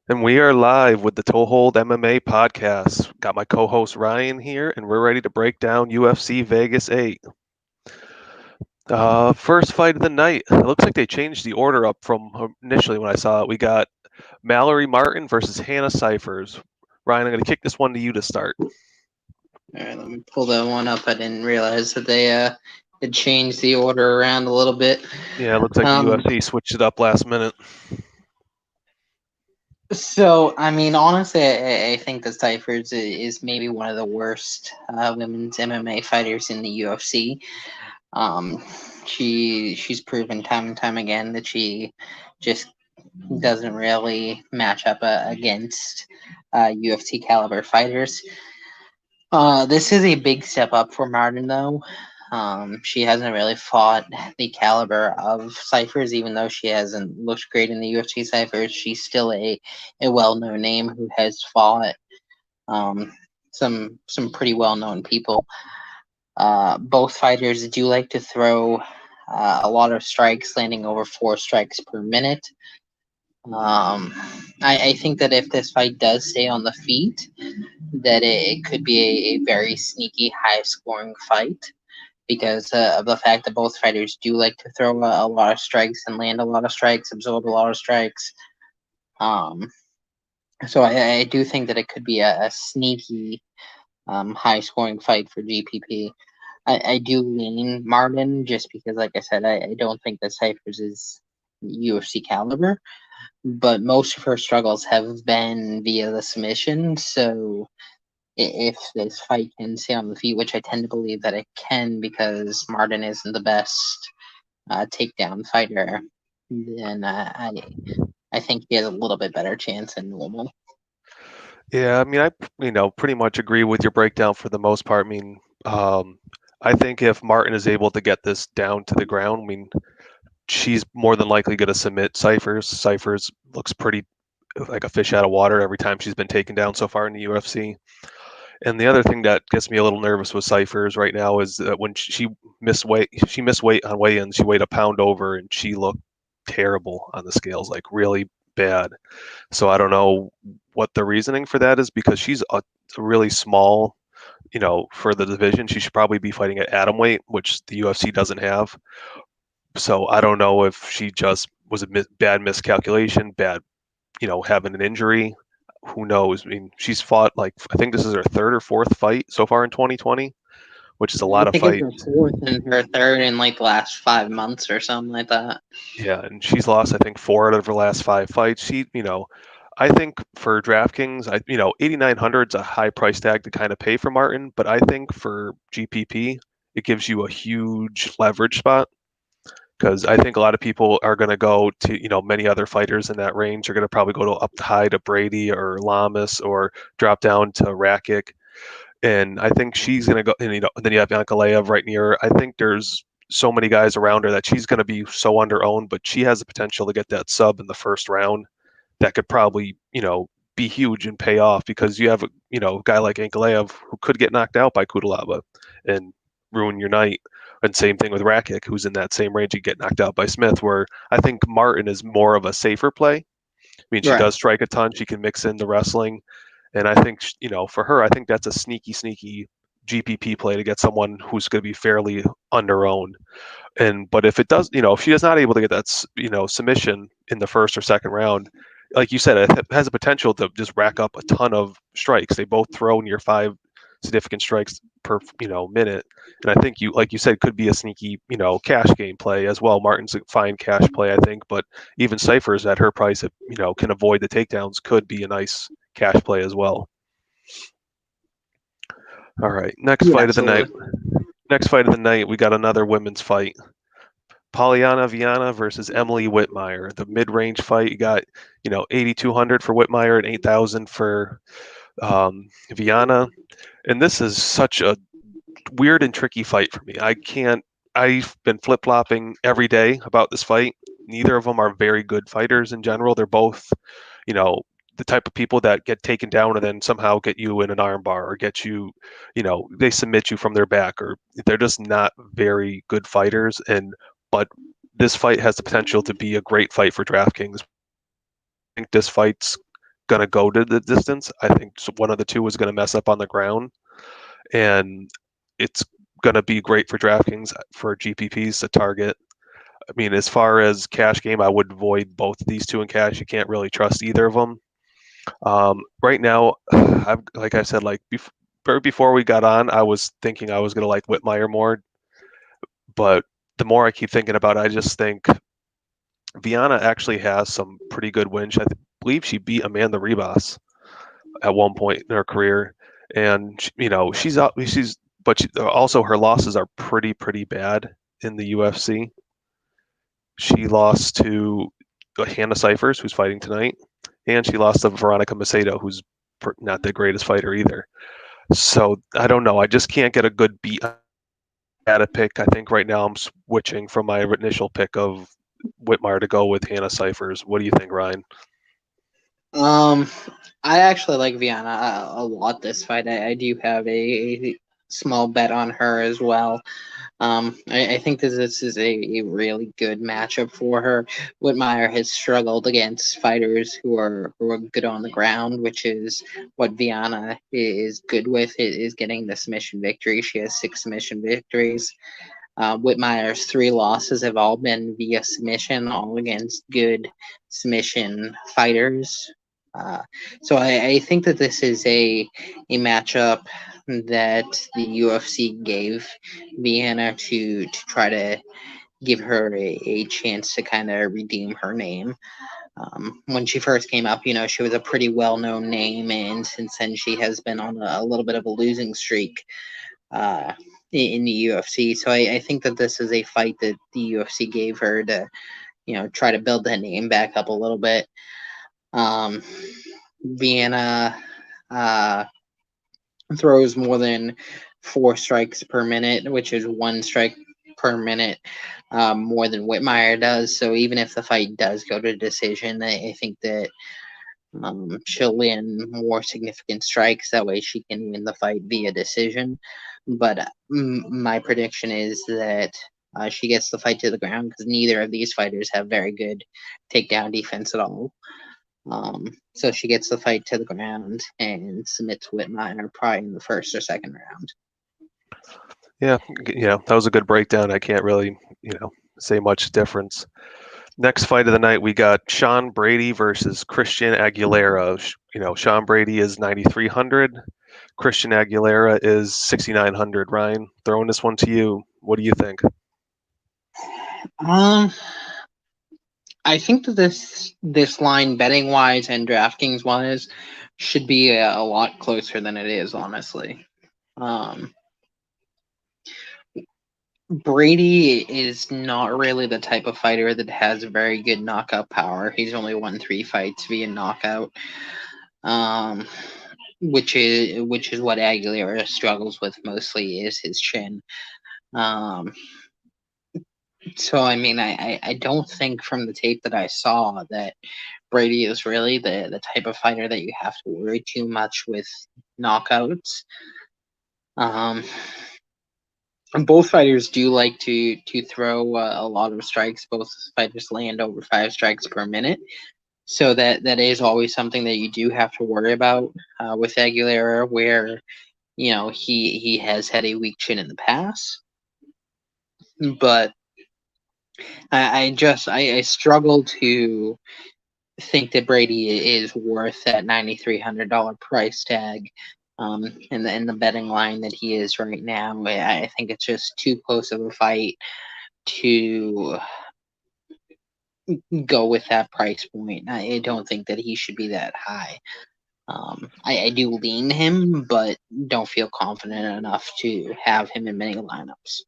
And we are live with the Toehold MMA podcast. Got my co-host Ryan here, and we're ready to break down UFC Vegas 8. First fight of the night. It looks like they changed the order up from initially when I saw it. We got Mallory Martin versus Hannah Cyphers. Ryan, I'm going to kick this one to you to start. All right, let me pull that one up. I didn't realize that they had changed the order around a little bit. Yeah, it looks like the Um, UFC switched it up last minute. so I mean, honestly, I think that Cyphers is maybe one of the worst women's MMA fighters in the UFC. Um, she's proven time and time again that she just doesn't really match up against UFC caliber fighters. This is a big step up for Martin, though. She hasn't really fought the caliber of Cyphers, even though she hasn't looked great in the UFC Cyphers. She's still a well known name who has fought um, some pretty well known people. Both fighters do like to throw a lot of strikes, landing over 4 strikes per minute. I think that if this fight does stay on the feet, that it could be a very sneaky, high scoring fight because of the fact that both fighters do like to throw a lot of strikes and land a lot of strikes, absorb a lot of strikes. Um, so I do think that it could be a sneaky, high scoring fight for GPP. I do lean Martin just because, like I said, I don't think that Cyphers is UFC caliber, but most of her struggles have been via the submission. So if this fight can stay on the feet, which I tend to believe that it can because Martin isn't the best takedown fighter, then I think he has a little bit better chance than normal. Yeah, I mean, I pretty much agree with your breakdown for the most part. I mean, I think if Martin is able to get this down to the ground, I mean, she's more than likely going to submit Cyphers. Cyphers looks pretty like a fish out of water every time she's been taken down so far in the UFC. And the other thing that gets me a little nervous with Cyphers right now is that when she missed weight on weigh-ins. She weighed a pound over, and she looked terrible on the scales, like really bad. So I don't know what the reasoning for that is because she's a really small, for the division. She should probably be fighting at atom weight, which the UFC doesn't have. So I don't know if she just was a bad miscalculation, bad, having an injury. Who knows? I mean, she's fought like I think this is her third or fourth fight so far in 2020, which is a I lot of think it's fights. her fourth and her third in like the last 5 months or something like that. Yeah, and she's lost I think four out of her last five fights. I think for DraftKings, 8,900 is a high price tag to kind of pay for Martin, but I think for GPP, it gives you a huge leverage spot because I think a lot of people are going to go to, many other fighters in that range are going to probably go to up high to Brady or Lamas or drop down to Rakic. And I think she's going to go, and then you have Yankalaev right near her. I think there's so many guys around her that she's going to be so under owned, but she has the potential to get that sub in the first round that could probably, be huge and pay off because you have a guy like Ankalaev who could get knocked out by Kudalaba and ruin your night. And same thing with Rakic, who's in that same range. You get knocked out by Smith, where I think Martin is more of a safer play. I mean, she Right. does strike a ton. She can mix in the wrestling, and I think for her, I think that's a sneaky GPP play to get someone who's going to be fairly under owned. And but if it does, if she is not able to get that submission in the first or second round, like you said, it has a potential to just rack up a ton of strikes. They both throw near five significant strikes per minute, and I think like you said, could be a sneaky cash game play as well. Martin's a fine cash play, I think, but even Cyphers at her price, that can avoid the takedowns, could be a nice cash play as well. All right, next Yeah, fight of the night. absolutely. Next fight of the night, we got another women's fight. Polyana Viana versus Emily Whitmire. The mid-range fight, you got 8,200 for Whitmire and 8,000 for Viana, and this is such a weird and tricky fight for me. I can't. I've been flip flopping every day about this fight. Neither of them are very good fighters in general. They're both, you know, the type of people that get taken down and then somehow get you in an armbar or get you, they submit you from their back, or they're just not very good fighters. But this fight has the potential to be a great fight for DraftKings. I think this fight's gonna go to the distance. I think one of the two is gonna mess up on the ground, and it's gonna be great for DraftKings for GPPs to target. I mean, as far as cash game, I would avoid both of these two in cash. You can't really trust either of them. Right now, like I said, before we got on, I was thinking I was gonna like Whitmire more, but the more I keep thinking about it, I just think Viana actually has some pretty good wins. Believe she beat Amanda Ribas at one point in her career, and she's out. Also her losses are pretty bad in the UFC. She lost to Hannah Cyphers, who's fighting tonight, and she lost to Veronica Macedo, who's not the greatest fighter either. So I don't know. I just can't get a good beat at a pick. I think right now I'm switching from my initial pick of Whitmire to go with Hannah Cyphers. What do you think, Ryan? Um, I actually like Viana a lot this fight. I do have a small bet on her as well. I think that this is a really good matchup for her. Whitmire has struggled against fighters who are good on the ground, which is what Viana is good with. Is getting the submission victory. She has 6 submission victories. Whitmire's 3 losses have all been via submission, all against good submission fighters. So I think that this is a matchup that the UFC gave Vienna to try to give her a chance to kind of redeem her name. When she first came up, she was a pretty well known name, and since then she has been on a little bit of a losing streak uh, in the UFC. So I think that this is a fight that the UFC gave her to, try to build that name back up a little bit. Um, Vienna uh, throws more than 4 strikes per minute, which is 1 strike per minute more than Whitmire does. So even if the fight does go to decision, I think that she'll land more significant strikes. That way she can win the fight via decision. But my prediction is that she gets the fight to the ground because neither of these fighters have very good takedown defense at all. So she gets the fight to the ground and submits Whitmire probably in the first or second round. Yeah, that was a good breakdown. I can't really, say much difference. Next fight of the night, we got Sean Brady versus Christian Aguilera. Sean Brady is 9,300. Christian Aguilera is 6,900. Ryan, throwing this one to you. What do you think? Um, I think that this line betting wise and DraftKings wise should be a lot closer than it is, honestly. Um, Brady is not really the type of fighter that has very good knockout power. He's only won 3 fights via knockout, um, which is what Aguilera struggles with mostly is his chin. Um, so I mean, I don't think from the tape that I saw that Brady is really the type of fighter that you have to worry too much with knockouts. Um, both fighters do like to throw a lot of strikes. Both fighters land over 5 strikes per minute, so that is always something that you do have to worry about with Aguilera, where he has had a weak chin in the past, but I struggle to think that Brady is worth that $9,300 price tag in the betting line that he is right now. I think it's just too close of a fight to go with that price point. I don't think that he should be that high. I do lean him, but don't feel confident enough to have him in many lineups.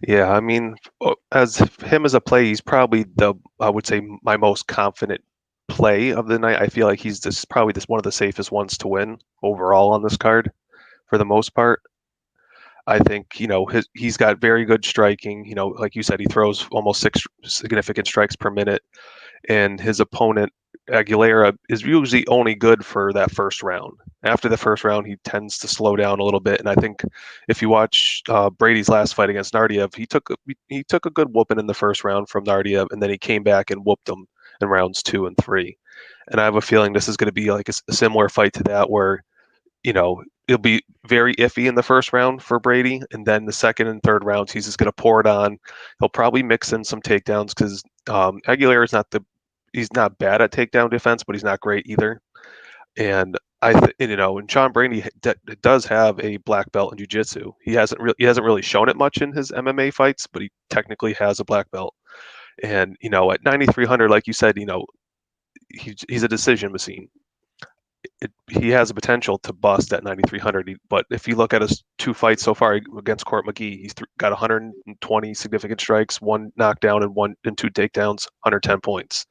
Yeah, I mean, as him as a play, he's probably I would say, my most confident play of the night. I feel like he's probably one of the safest ones to win overall on this card for the most part. I think he's got very good striking. Like you said, he throws almost 6 significant strikes per minute, and his opponent Aguilera is usually only good for that first round. After the first round, he tends to slow down a little bit, and I think if you watch Brady's last fight against Nardiev, he took a good whooping in the first round from Nardiev, and then he came back and whooped him in rounds 2 and 3. And I have a feeling this is going to be like a similar fight to that where, it'll be very iffy in the first round for Brady. And then the second and third rounds, he's just going to pour it on. He'll probably mix in some takedowns because Aguilera is he's not bad at takedown defense, but he's not great either. And and Sean Brady does have a black belt in jiu-jitsu. He hasn't really shown it much in his MMA fights, but he technically has a black belt. And at 9,300, like you said, he's a decision machine. He has a potential to bust at 9,300. But if you look at his two fights so far against Court McGee, he's got 120 significant strikes, one knockdown, and two takedowns, 110 points.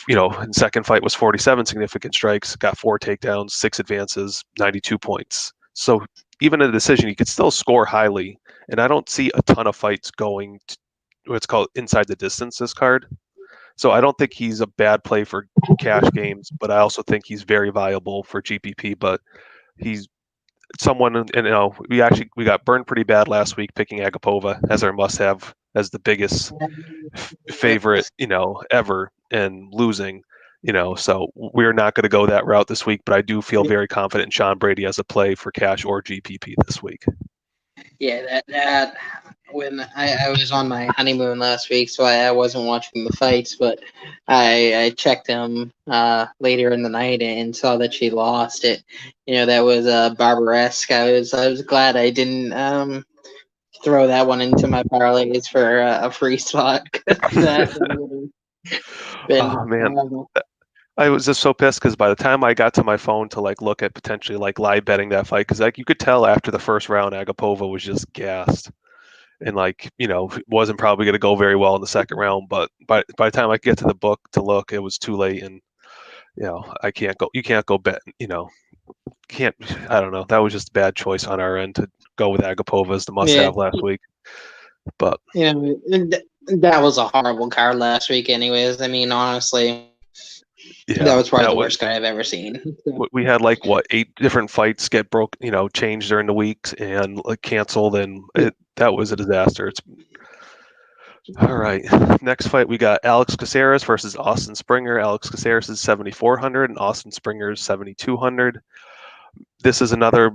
His second fight was 47 significant strikes, got 4 takedowns, 6 advances, 92 points. So even in a decision, he could still score highly. And I don't see a ton of fights going to what's called inside the distance this card. So I don't think he's a bad play for cash games, but I also think he's very viable for GPP. But he's someone, and we got burned pretty bad last week picking Agapova as our must-have as the biggest favorite, ever, and losing. So we're not going to go that route this week. But I do feel very confident in Sean Brady as a play for cash or GPP this week. Yeah, that when I was on my honeymoon last week, so I wasn't watching the fights, but I checked them later in the night and saw that she lost it. That was Barbaresque. I was glad I didn't throw that one into my parlays for a free spot. That would have been Oh man, horrible. I was just so pissed because by the time I got to my phone to look at potentially live betting that fight, because you could tell after the first round Agapova was just gassed and wasn't probably going to go very well in the second round. But by the time I get to the book to look, it was too late, and I can't go. You can't go bet. Can't. I don't know. That was just a bad choice on our end to go with Agapova as the Yeah, must-have last week. But that was a horrible card last week. Anyways, I mean, honestly, that yeah, was probably the worst guy I've ever seen. we had 8 different fights get changed during the weeks and canceled, and that was a disaster. All right. Next fight, we got Alex Caceres versus Austin Springer. Alex Caceres is 7,400 and Austin Springer is 7,200. This is another,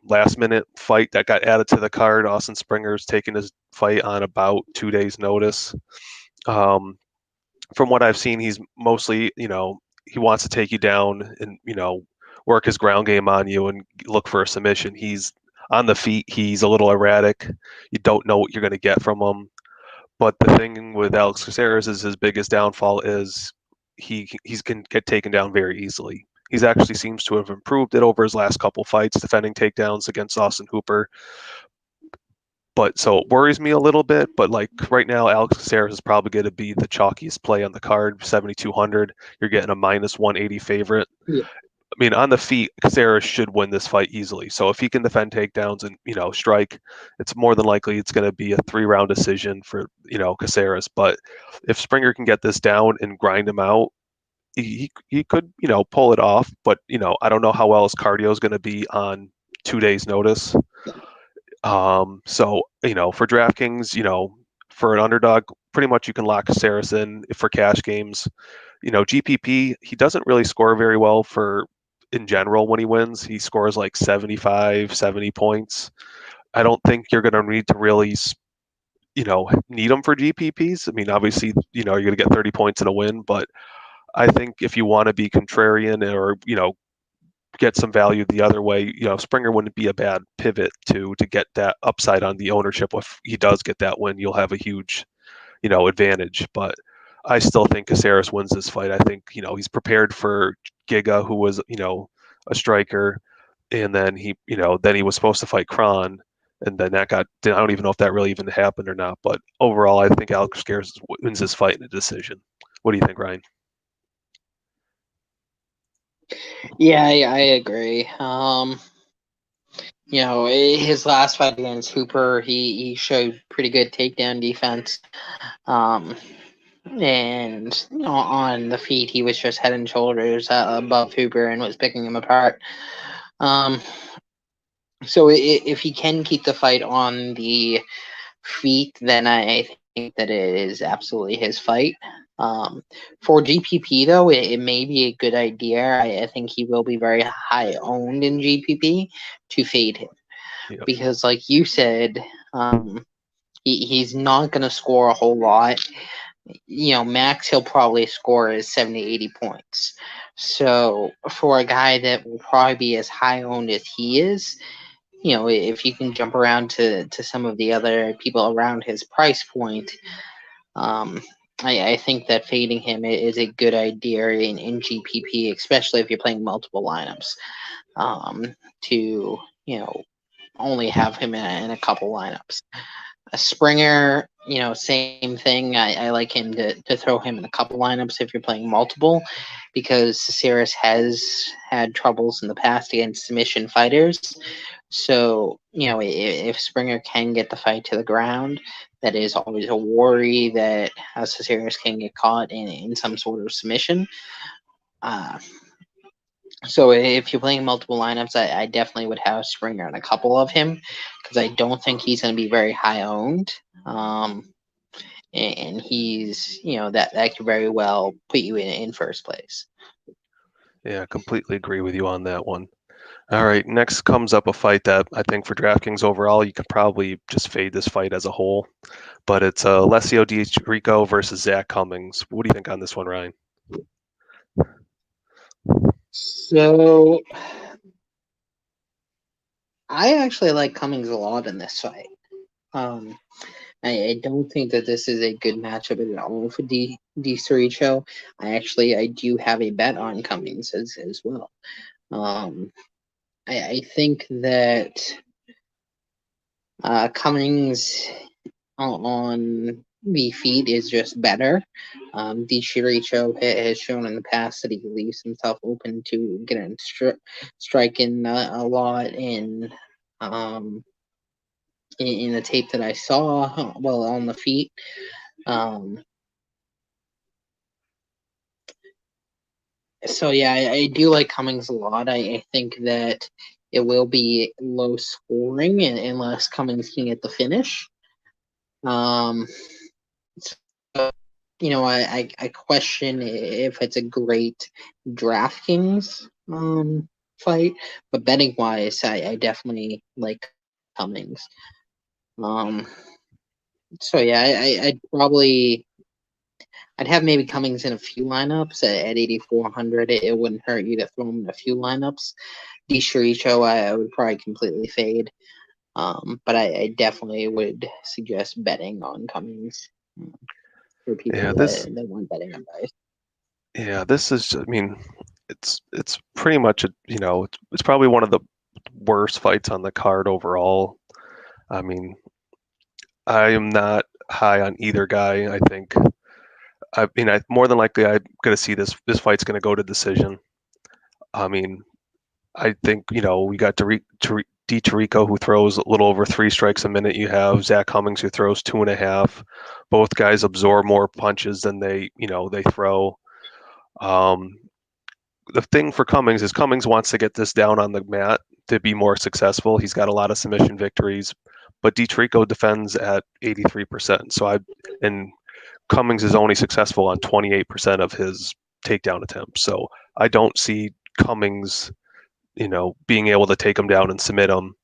last minute fight that got added to the card. Austin Springer's taking his fight on about 2 days' notice. From what I've seen, he's mostly, he wants to take you down and, work his ground game on you and look for a submission. He's on the feet. He's a little erratic. You don't know what you're going to get from him. But the thing with Alex Caceres is his biggest downfall is he can get taken down very easily. He's actually seems to have improved it over his last couple fights, defending takedowns against Austin Hooper. But so it worries me a little bit. But right now, Alex Caceres is probably going to be the chalkiest play on the card, 7,200. You're getting a minus 180 favorite. Yeah. I mean, on the feet, Caceres should win this fight easily. So if he can defend takedowns and strike, it's more than likely it's going to be a 3-round decision for Caceres. But if Springer can get this down and grind him out, he could pull it off. But I don't know how well his cardio is going to be on 2 days' notice. So for DraftKings, for an underdog, pretty much you can lock Caceres in for cash games. GPP, he doesn't really score very well in general when he wins. He scores 75, 70 points. I don't think you're going to need to really, need him for GPPs. I mean, obviously, you're going to get 30 points in a win, but I think if you want to be contrarian or, get some value the other way, Springer wouldn't be a bad pivot to get that upside on the ownership. If he does get that win, you'll have a huge, advantage. But I still think Caceres wins this fight. I think, he's prepared for Giga, who was, a striker. And then he was supposed to fight Kron. And then I don't even know if that really even happened or not. But overall, I think Alex Caceres wins this fight in a decision. What do you think, Ryan? Yeah, I agree. His last fight against Hooper, he showed pretty good takedown defense. And on the feet, he was just head and shoulders above Hooper and was picking him apart. So if he can keep the fight on the feet, then I think that it is absolutely his fight. Um, for GPP though, it may be a good idea. I think he will be very high owned in GPP to fade him Yep. because, like you said, he's not going to score a whole lot. Max he'll probably score is 70, 80 points. So for a guy that will probably be as high owned as he is, if you can jump around to some of the other people around his price point, um, I think that fading him is a good idea in GPP, especially if you're playing multiple lineups. To only have him in a couple lineups. A Springer, same thing. I like him to throw him in a couple lineups if you're playing multiple, because Caceres has had troubles in the past against submission fighters. So, if Springer can get the fight to the ground, that is always a worry that Caceres can get caught in some sort of submission. Uh, so if you're playing multiple lineups, I definitely would have Springer on a couple of him because I don't think he's going to be very high owned. And he's that could very well put you in first place. Yeah, completely agree with you on that one. All right, next comes up a fight that I think for DraftKings overall, you could probably just fade this fight as a whole. But it's Alessio Di Rico versus Zach Cummings. What do you think on this one, Ryan? So I actually like Cummings a lot in this fight. Um, I don't think that this is a good matchup at all for D Cerricho. I do have a bet on Cummings as well. Um, I think that Cummings on the feet is just better. Di Chiricho has shown in the past that he leaves himself open to getting striking a lot um, in the tape that I saw. Well, on the feet. Um, so yeah, I do like Cummings a lot. I think that it will be low scoring unless Cummings can get the finish. Um, I question if it's a great DraftKings fight, but betting wise, I definitely like Cummings. Um, so yeah, I'd have maybe Cummings in a few lineups at 8,400. It wouldn't hurt you to throw him in a few lineups. DiChiricho, I would probably completely fade. But I definitely would suggest betting on Cummings for Yeah, people this that want betting on guys. yeah, this is I mean, it's pretty much it's probably one of the worst fights on the card overall. I mean, I am not high on either guy. I more than likely I'm going to see this fight's going to go to decision. I mean, I think we got Di Tarico who throws a little over 3 strikes a minute. You have Zach Cummings who throws 2.5. Both guys absorb more punches than they throw. Um, the thing for Cummings is Cummings wants to get this down on the mat to be more successful. He's got a lot of submission victories, but Trico defends at 83%. And Cummings is only successful on 28% of his takedown attempts. So I don't see Cummings, being able to take him down and submit him.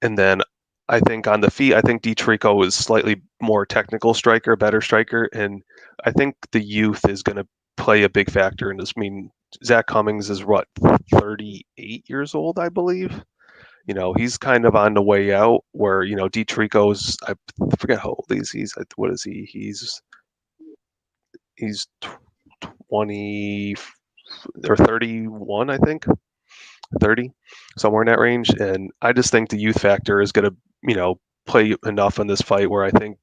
And then I think on the feet, I think Trico is slightly more technical striker, better striker, and I think the youth is going to play a big factor in this. I mean, Zach Cummings is what 38 years old, I believe. He's kind of on the way out. Where Trico's, I forget how old he's. What is he? He's 20 or 31, I think. 30, somewhere in that range. And I just think the youth factor is going to, play enough in this fight where I think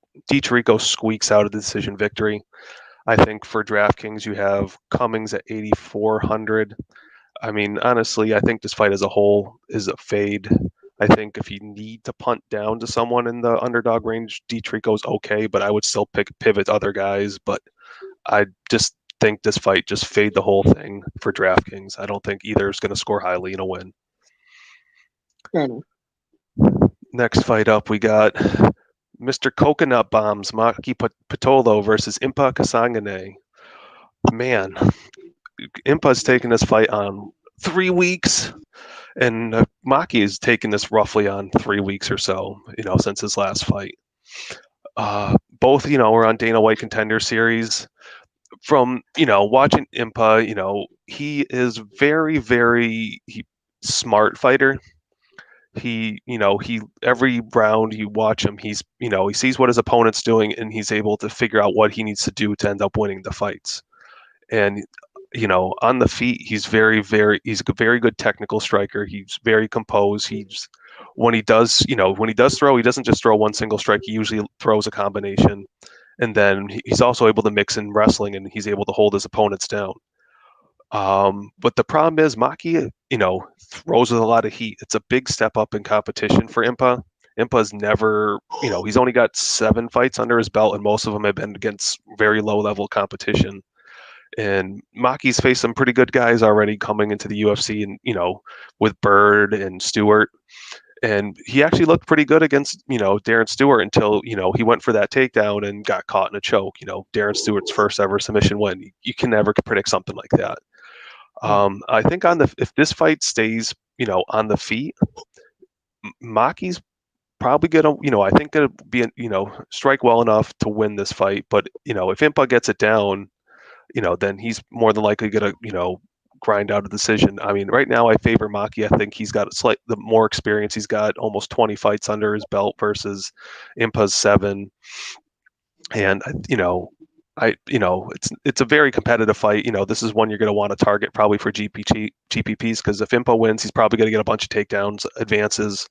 Rico squeaks out a decision victory. I think for DraftKings, you have Cummings at 8,400. I mean, honestly, I think this fight as a whole is a fade. I think if you need to punt down to someone in the underdog range, Trico's okay, but I would still pivot other guys. But I just think this fight just fade the whole thing for DraftKings. I don't think either is going to score highly in a win. Fair enough. Next fight up, we got Mr. Coconut Bombs, Maki Patolo versus Impa Kasangane. Man, Impa's taken this fight on 3 weeks, and Maki has taken this roughly on 3 weeks or so, since his last fight. Both, were on Dana White Contender Series. From, watching Impa, he is very, very smart fighter. He every round you watch him, he sees what his opponent's doing, and he's able to figure out what he needs to do to end up winning the fights. And on the feet, he's a very good technical striker. He's very composed. When he does throw, he doesn't just throw one single strike. He usually throws a combination, and then he's also able to mix in wrestling, and he's able to hold his opponents down. But the problem is Maki, throws with a lot of heat. It's a big step up in competition for Impa. Impa's never, he's only got 7 fights under his belt, and most of them have been against very low level competition. And Maki's faced some pretty good guys already coming into the UFC, and with Bird and Stewart. And he actually looked pretty good against Darren Stewart until he went for that takedown and got caught in a choke. Darren Stewart's first ever submission win. You can never predict something like that. I think if this fight stays on the feet, Maki's probably gonna I think gonna be strike well enough to win this fight. But if Impa gets it down, then he's more than likely gonna grind out a decision. I mean, right now I favor Maki. I think he's got the more experience. He's got almost 20 fights under his belt versus Impa's 7. And it's a very competitive fight. This is one you're going to want to target probably for GPPs, because if Impa wins, he's probably going to get a bunch of takedowns, advances,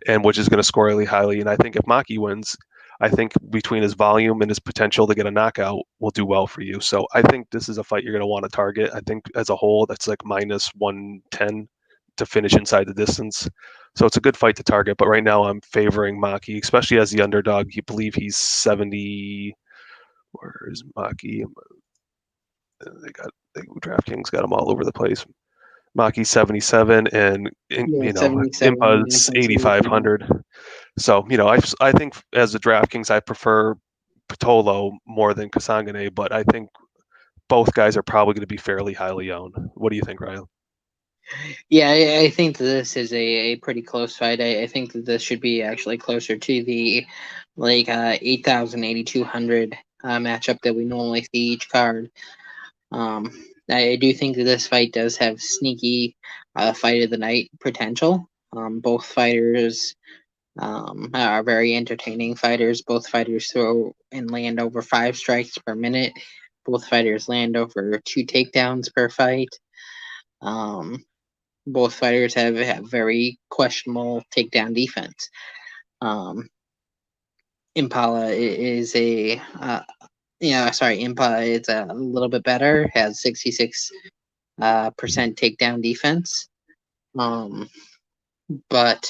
and which is going to score really highly. And I think if Maki wins, I think between his volume and his potential to get a knockout will do well for you. So I think this is a fight you're going to want to target. I think as a whole, that's like minus 110 to finish inside the distance. So it's a good fight to target. But right now I'm favoring Maki, especially as the underdog. You believe he's 70. Where's Maki? DraftKings got them all over the place. Maki 77, and Yeah, 77. Impa's 8,500. So I think as the DraftKings, I prefer Patolo more than Kasangane, but I think both guys are probably going to be fairly highly owned. What do you think, Ryan? Yeah, I think that this is a pretty close fight. I think that this should be actually closer to the 8,000, 8,200 matchup that we normally see each card. I do think that this fight does have sneaky fight of the night potential. Both fighters are very entertaining fighters. Both fighters throw and land over 5 strikes per minute. Both fighters land over 2 takedowns per fight. Both fighters have very questionable takedown defense. Impala is Impa is a little bit better, has 66% takedown defense. But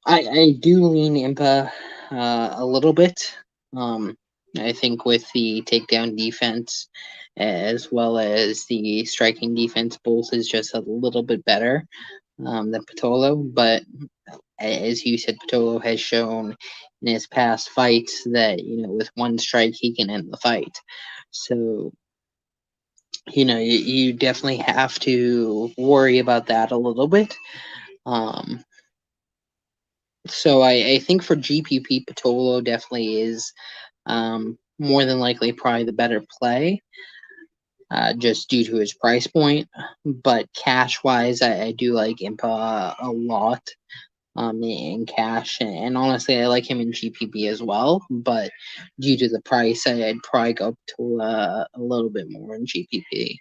I do lean Impa a little bit. I think with the takedown defense as well as the striking defense, both is just a little bit better than Patolo. But as you said, Patolo has shown in his past fights that with one strike he can end the fight. So you definitely have to worry about that a little bit. So I think for GPP, Patolo definitely is more than likely probably the better play, just due to his price point. But cash-wise, I do like Impa a lot in cash. And honestly, I like him in GPP as well. But due to the price, I'd probably go up to a little bit more in GPP.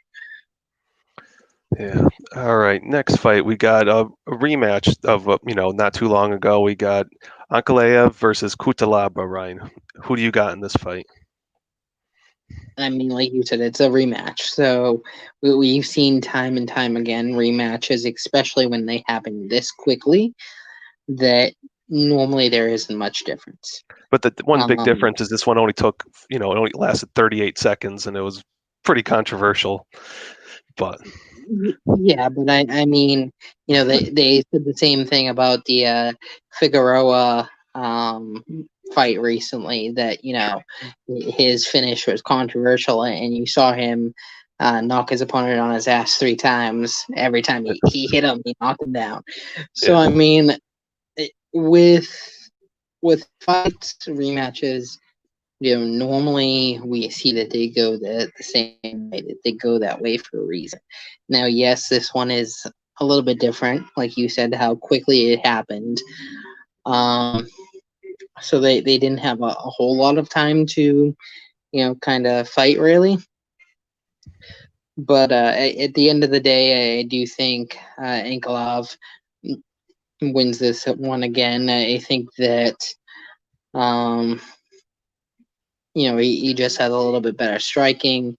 Yeah. All right. Next fight, we got a rematch of not too long ago. We got Ankalaev versus Kutalaba. Ryan, who do you got in this fight? I mean, like you said, it's a rematch. So we've seen time and time again rematches, especially when they happen this quickly, that normally there isn't much difference. But the one big difference is this one only took, it only lasted 38 seconds, and it was pretty controversial. But yeah, but I mean, they said the same thing about the Figueroa fight recently that his finish was controversial, and you saw him knock his opponent on his ass 3 times. Every time he hit him, he knocked him down. So Yeah. I mean, with fights rematches, normally we see that they go the same way, that they go that way for a reason. Now, yes, this one is a little bit different, like you said, how quickly it happened. Um, so they didn't have a whole lot of time to, kind of fight really. But at the end of the day, I do think Ankalaev wins this one again. I think that um, he just has a little bit better striking.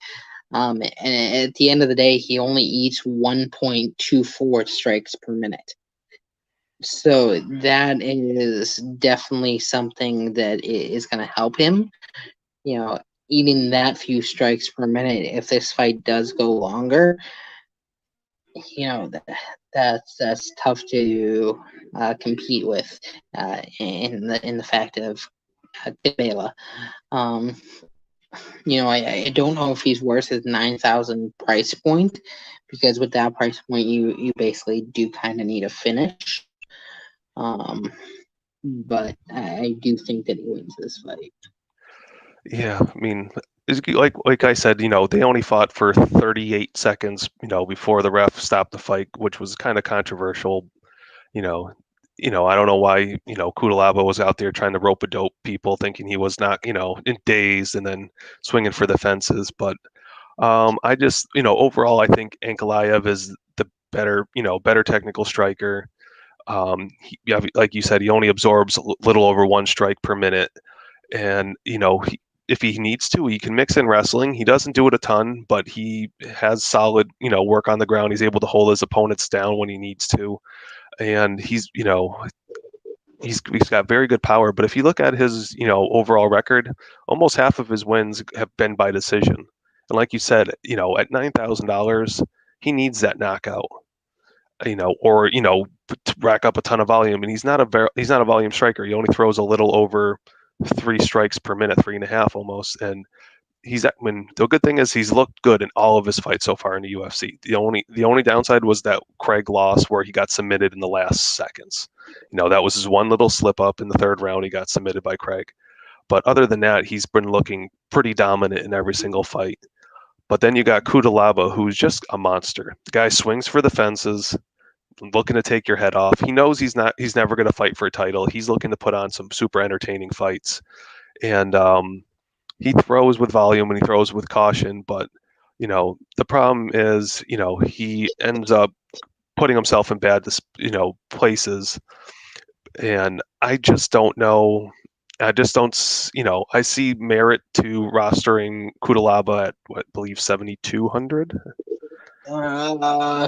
And at the end of the day, he only eats 1.24 strikes per minute. So that is definitely something that is going to help him. Eating that few strikes per minute, if this fight does go longer, that's tough to compete with in the fact of Bela. Um, I don't know if he's worth his 9,000 price point, because with that price point, you basically do kind of need a finish. Um, but I do think that he wins this fight. Yeah, I mean, like I said, they only fought for 38 seconds, before the ref stopped the fight, which was kind of controversial. You know, I don't know why, Kudalaba was out there trying to rope a dope people, thinking he was not, in dazed and then swinging for the fences. But I just, overall, I think Ankalaev is the better technical striker. Yeah, like you said, he only absorbs a little over 1 strike per minute, and if he needs to, he can mix in wrestling. He doesn't do it a ton, but he has solid, work on the ground. He's able to hold his opponents down when he needs to, and he's got very good power. But if you look at his overall record, almost half of his wins have been by decision. And like you said, at $9,000, he needs that knockout. Or to rack up a ton of volume. And he's not a volume striker. He only throws a little over 3 strikes per minute, 3.5 almost. And the good thing is he's looked good in all of his fights so far in the UFC. The only downside was that Craig loss where he got submitted in the last seconds. That was his one little slip up in the third round. He got submitted by Craig. But other than that, he's been looking pretty dominant in every single fight. But then you got Kudalaba, who's just a monster. The guy swings for the fences, looking to take your head off. He knows he's never going to fight for a title. He's looking to put on some super entertaining fights. And he throws with volume and he throws with caution, but the problem is, he ends up putting himself in bad, places, and I just don't know. I just don't, I see merit to rostering Kudalaba at what I believe 7,200.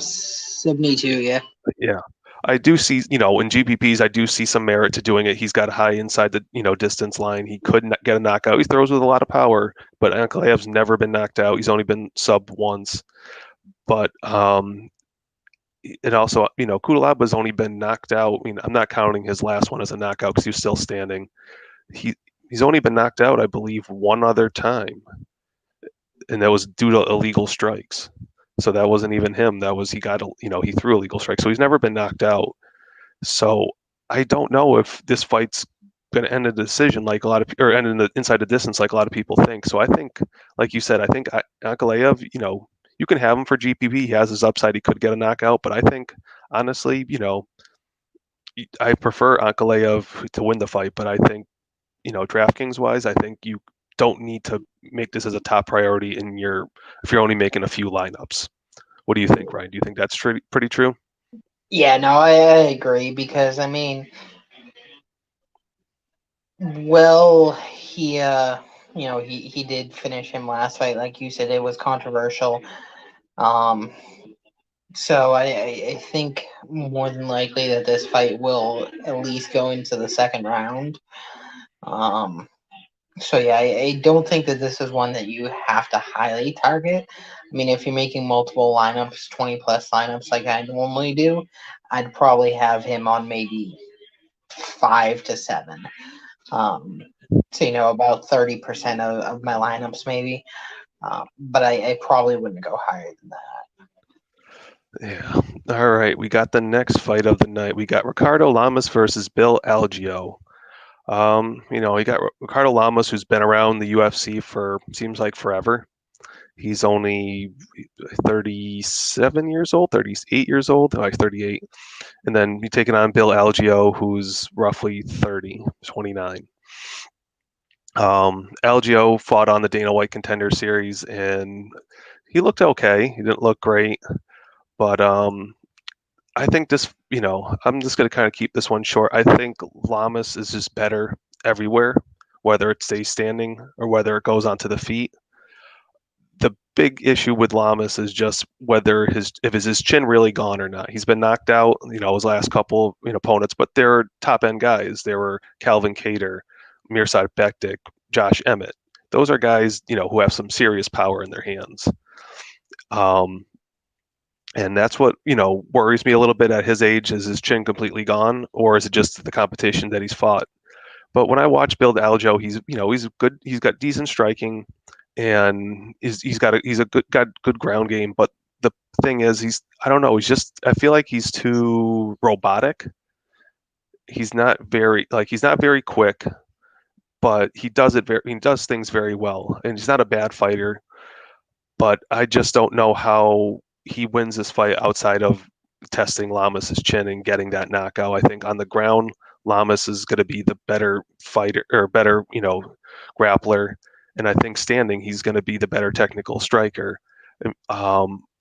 72, yeah. Yeah. I do see, in GPPs, I do see some merit to doing it. He's got high inside the, distance line. He could not get a knockout. He throws with a lot of power, but Ankalaev's never been knocked out. He's only been sub once. But it also, Kudalaba's only been knocked out. I mean, I'm not counting his last one as a knockout because he's still standing. He's only been knocked out, I believe, one other time, and that was due to illegal strikes. So that wasn't even him. That was he got, he threw illegal strikes. So he's never been knocked out. So I don't know if this fight's going to end in a decision like a lot of, or end in the inside the distance like a lot of people think. So I think, like you said, I think Ankalaev, you can have him for GPP. He has his upside. He could get a knockout, but I think honestly, I prefer Ankalaev to win the fight. But I think, DraftKings wise, I think you don't need to make this as a top priority if you're only making a few lineups. What do you think, Ryan? Do you think that's pretty true? Yeah, no, I agree, because I mean, well, he did finish him last fight, like you said, it was controversial. Um, so I think more than likely that this fight will at least go into the second round. Um, so yeah, I don't think that this is one that you have to highly target. I mean, if you're making multiple lineups, 20 plus lineups like I normally do, I'd probably have him on maybe 5 to 7. So, about 30% of my lineups maybe. But I probably wouldn't go higher than that. Yeah. All right. We got the next fight of the night. We got Ricardo Lamas versus Bill Algeo. You got Ricardo Lamas, who's been around the UFC for seems like forever. He's only 37 years old, 38 years old, like 38. And then you taking on Bill Algeo, who's roughly 30, 29. Algeo fought on the Dana White Contender Series, and he looked okay. He didn't look great, but I think this, I'm just going to kind of keep this one short. I think Lamas is just better everywhere, whether it stays standing or whether it goes onto the feet. The big issue with Lamas is just whether his chin really gone or not. He's been knocked out, his last couple opponents, but they're top end guys. They were Calvin Cater, Mirsad Bektic, Josh Emmett. Those are guys who have some serious power in their hands. Um, and that's what worries me a little bit at his age. Is his chin completely gone, or is it just the competition that he's fought? But when I watch Bill Aljo, he's good. He's got decent striking, and he's a good ground game. But the thing is, I don't know. I feel like he's too robotic. He's not very quick, but he does things very well, and he's not a bad fighter. But I just don't know how he wins this fight outside of testing Lamas's chin and getting that knockout. I think on the ground, Lamas is going to be the better fighter or better, grappler, and I think standing, he's going to be the better technical striker.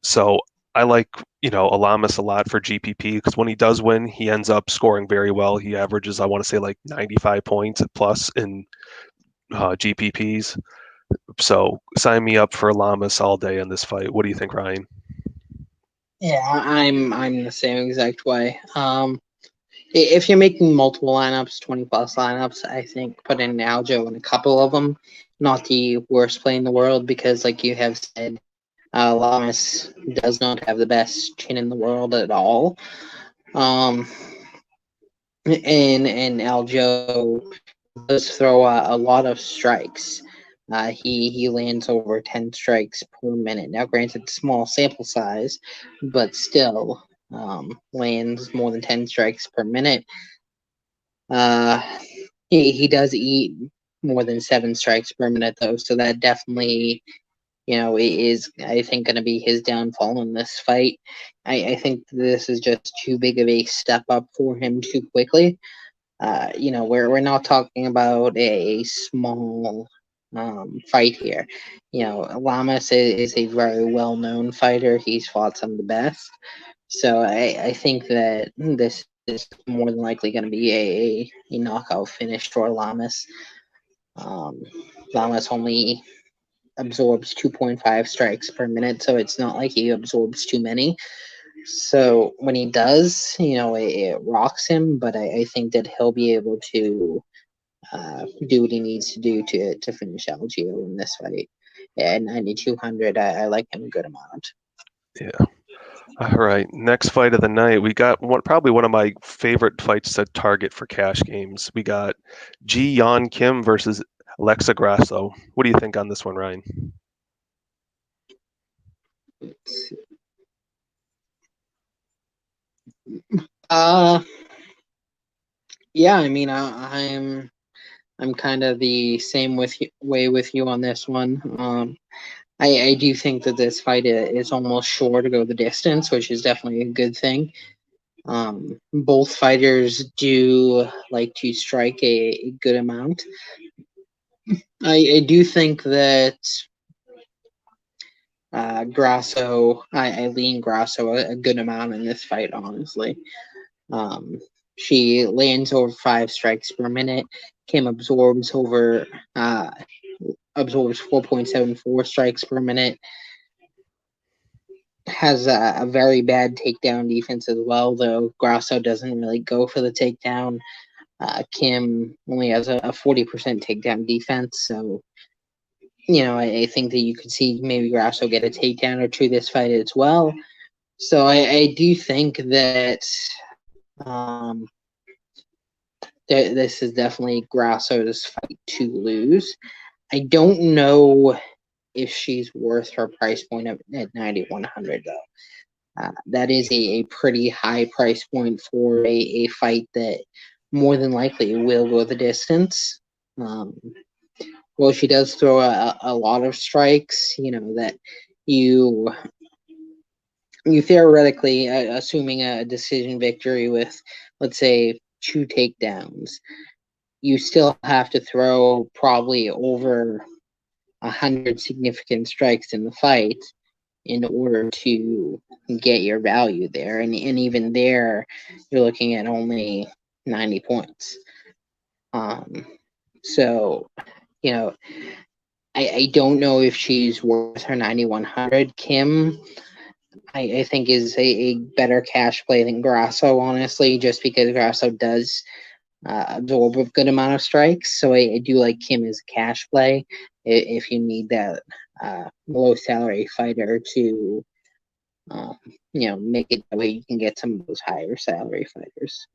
So I like Lamas a lot for GPP because when he does win, he ends up scoring very well. He averages, I want to say, like 95 points plus in GPPs. So sign me up for Lamas all day in this fight. What do you think, Ryan? Yeah, I'm the same exact way. If you're making multiple lineups, 20 plus lineups, I think put in Aljo in a couple of them. Not the worst play in the world because, like you have said, Lamas does not have the best chin in the world at all. Um, and Aljo does throw a lot of strikes. He lands over 10 strikes per minute. Now, granted, small sample size, but still lands more than 10 strikes per minute. Uh, he does eat more than 7 strikes per minute, though, so that definitely, is, I think, going to be his downfall in this fight. I think this is just too big of a step up for him too quickly. We're not talking about a small fight here. Lamas is a very well known fighter. He's fought some of the best. So I think that this is more than likely going to be a knockout finish for Lamas. Um, Lamas only absorbs 2.5 strikes per minute, so it's not like he absorbs too many. So when he does, it rocks him, but I think that he'll be able to do what he needs to do to finish Algio in this fight. At 9,200, I like him a good amount. Yeah. All right. Next fight of the night, we got probably one of my favorite fights to target for cash games. We got Ji Yeon Kim versus Alexa Grasso. What do you think on this one, Ryan? Uh, yeah, I mean, I'm kind of the same way with you on this one. I do think that this fight is almost sure to go the distance, which is definitely a good thing. Both fighters do like to strike a good amount. I do think that I lean Grasso a good amount in this fight, honestly. Um, she lands over 5 strikes per minute. Kim absorbs 4.74 strikes per minute. Has a very bad takedown defense as well, though Grasso doesn't really go for the takedown. Kim only has a 40% takedown defense, so I think that you could see maybe Grasso get a takedown or two this fight as well. So I do think that um, This is definitely Grasso's fight to lose. I don't know if she's worth her price point at 9,100 though. That is a pretty high price point for a fight that more than likely will go the distance. Um, well, she does throw a lot of strikes, that you you theoretically, assuming a decision victory with, let's say, 2 takedowns, you still have to throw probably over 100 significant strikes in the fight in order to get your value there. And even there, you're looking at only 90 points. Um, so, you know, I don't know if she's worth her 9,100. Kim, I think, is a better cash play than Grasso, honestly, just because Grasso does absorb a good amount of strikes. So I do like Kim as a cash play if you need that low salary fighter to um, make it that way you can get some of those higher salary fighters.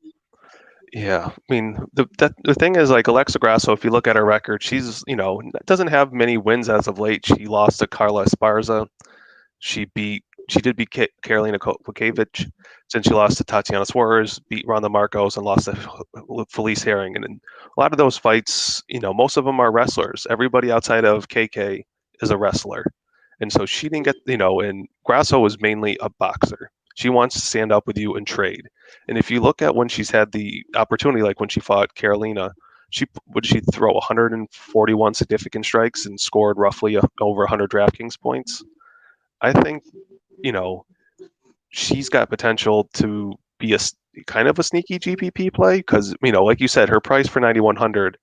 Yeah, I mean the thing is like Alexa Grasso. If you look at her record, she's doesn't have many wins as of late. She lost to Carla Esparza. She did beat Karolina Kowalkiewicz. Since she lost to Tatiana Suarez, beat Ronda Marcos, and lost to Felice Herring. And in a lot of those fights, most of them are wrestlers. Everybody outside of KK is a wrestler. And so she didn't get, and Grasso was mainly a boxer. She wants to stand up with you and trade. And if you look at when she's had the opportunity, like when she fought Carolina, she throw 141 significant strikes and scored roughly over 100 DraftKings points. I think, you know, she's got potential to be a kind of a sneaky GPP play because, like you said, her price for 9,100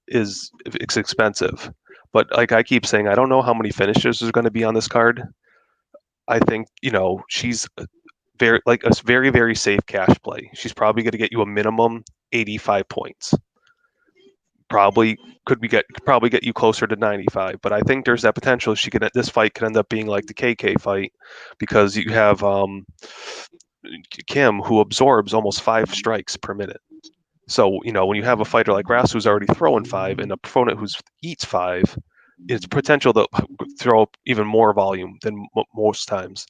is it's expensive. But like I keep saying, I don't know how many finishers are going to be on this card. I think, she's very, very safe cash play. She's probably going to get you a minimum 85 points. Probably get you closer to 95, but I think there's that potential this fight could end up being like the KK fight because you have Kim who absorbs almost 5 strikes per minute. So when you have a fighter like Grass who's already throwing 5 and an opponent who eats 5, it's potential to throw even more volume than most times.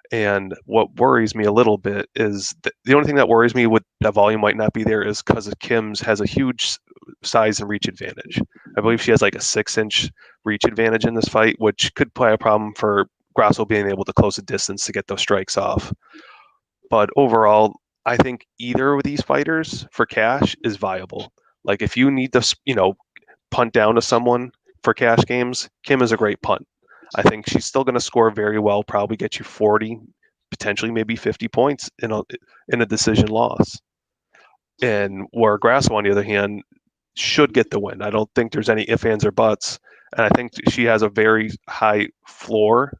And what worries me a little bit is the only thing that worries me with that volume might not be there is because Kim's has a huge size and reach advantage. I believe she has like a 6-inch reach advantage in this fight, which could play a problem for Grasso being able to close the distance to get those strikes off. But overall, I think either of these fighters for cash is viable. Like if you need to, punt down to someone for cash games, Kim is a great punt. I think she's still going to score very well, probably get you 40, potentially maybe 50 points in a decision loss. And where Grasso, on the other hand, should get the win. I don't think there's any ifs, ands, or buts. And I think she has a very high floor,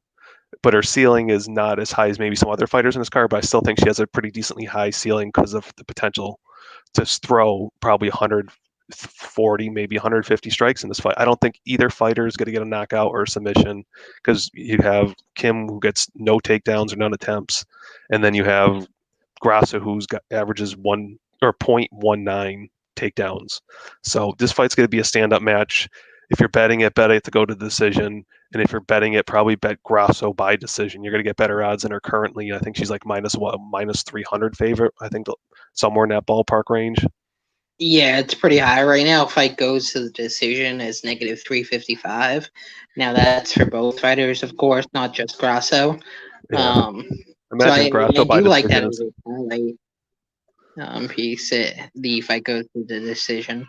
but her ceiling is not as high as maybe some other fighters in this card. But I still think she has a pretty decently high ceiling because of the potential to throw probably 140, maybe 150 strikes in this fight. I don't think either fighter is going to get a knockout or a submission because you have Kim who gets no takedowns or none attempts, and then you have Grasso who's got averages 0.19 takedowns. So this fight's going to be a stand-up match. If you're betting it, bet it to go to the decision. And if you're betting it, probably bet Grasso by decision. You're going to get better odds than her currently. I think she's like minus 300 favorite. I think somewhere in that ballpark range. Yeah, it's pretty high right now. Fight goes to the decision as negative 355. Now that's for both fighters, of course, not just Grasso. Yeah. So Imagine I Grasso by do like that decision as is. a parlay piece. The fight goes to the decision.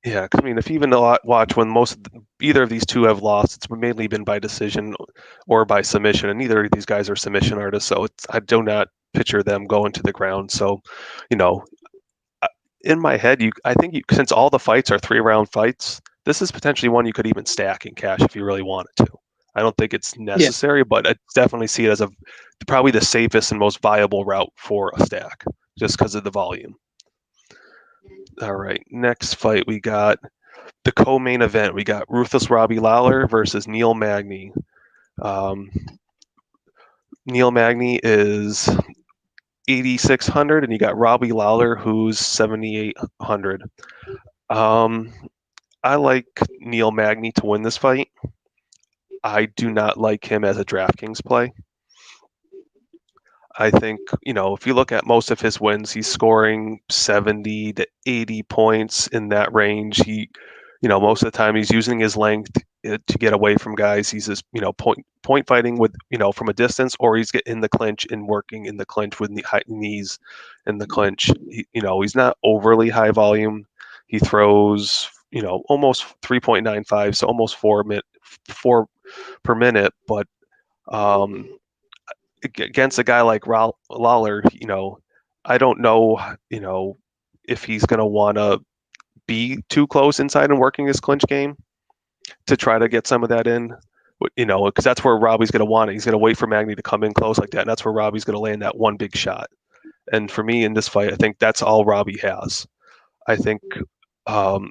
Yeah, I mean, if you even watch when either of these two have lost, it's mainly been by decision or by submission, and neither of these guys are submission artists. So I do not picture them going to the ground. So, you know, in my head, I think since all the fights are 3-round fights, this is potentially one you could even stack in cash if you really wanted to. I don't think it's Yeah. necessary, but I definitely see it as probably the safest and most viable route for a stack, just because of the volume. All right, next fight we got the co-main event. We got Ruthless Robbie Lawler versus Neil Magny. Um, Neil Magny is 8,600, and you got Robbie Lawler, who's 7,800. Um, I like Neil Magny to win this fight. I do not like him as a DraftKings play. I think, if you look at most of his wins, he's scoring 70 to 80 points in that range. Most of the time he's using his length to get away from guys. He's just, point fighting with, from a distance, or he's getting in the clinch and working in the clinch with high knees in the clinch. He's not overly high volume. He throws, almost 3.95, so almost 4 per minute, but um, against a guy like Lawler, I don't know, if he's going to want to be too close inside and working his clinch game to try to get some of that in, because that's where Robbie's going to want it. He's going to wait for Magny to come in close like that, and that's where Robbie's going to land that one big shot. And for me in this fight, I think that's all Robbie has. I think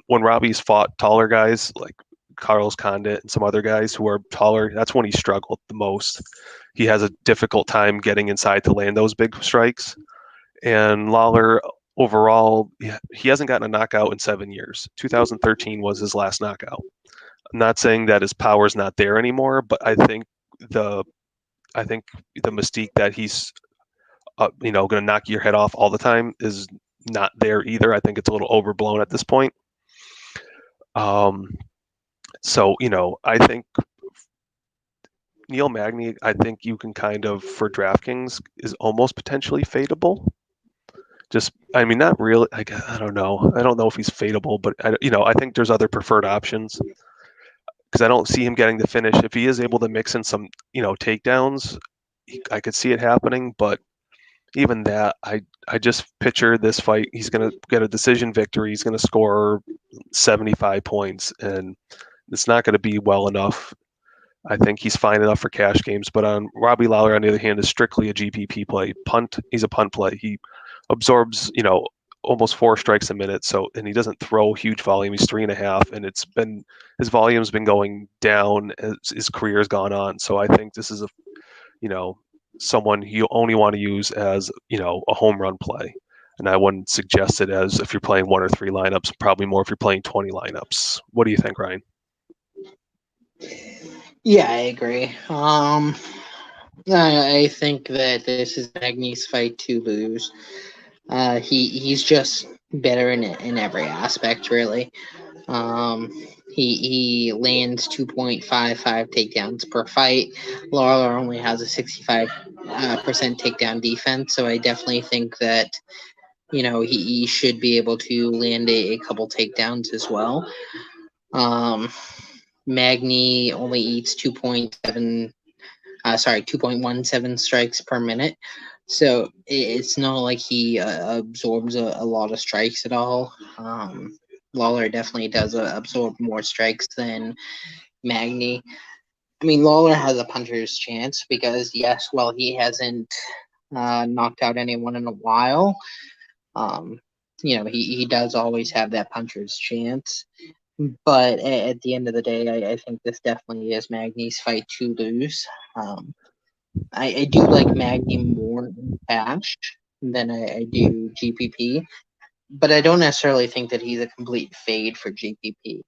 when Robbie's fought taller guys like Carlos Condit and some other guys who are taller, that's when he struggled the most. He has a difficult time getting inside to land those big strikes. And Lawler, overall, he hasn't gotten a knockout in 7 years. 2013 was his last knockout. I'm not saying that his power's not there anymore, but the I think the mystique that he's going to knock your head off all the time is not there either. I think it's a little overblown at this point. So, I think Neil Magny, I think you can kind of, for DraftKings, is almost potentially fadeable. Not really. I don't know. I don't know if he's fadeable, but I think there's other preferred options because I don't see him getting the finish. If he is able to mix in some, takedowns, I could see it happening. But even that, I just picture this fight. He's going to get a decision victory. He's going to score 75 points, and it's not going to be well enough. I think he's fine enough for cash games. But on Robbie Lawler, on the other hand, is strictly a GPP play. He's a punt play. He absorbs, almost 4 strikes a minute. So, and he doesn't throw huge volume. He's 3.5, and his volume's been going down as his career's gone on. So I think this is someone you only want to use as, a home run play. And I wouldn't suggest it as if you're playing 1 or 3 lineups, probably more if you're playing 20 lineups. What do you think, Ryan? Yeah, I agree. I think that this is Magny's fight to lose. He's just better in every aspect, really. He lands 2.55 takedowns per fight. Lawler only has a 65% takedown defense, so I definitely think that he should be able to land a couple takedowns as well. Magny only eats 2.17 strikes per minute. So it's not like he absorbs a lot of strikes at all. Lawler definitely does absorb more strikes than Magny. I mean, Lawler has a puncher's chance because, yes, while he hasn't knocked out anyone in a while, he does always have that puncher's chance. But at the end of the day, I think this definitely is Magny's fight to lose. I do like Magny more in cash than I do GPP, but I don't necessarily think that he's a complete fade for GPP.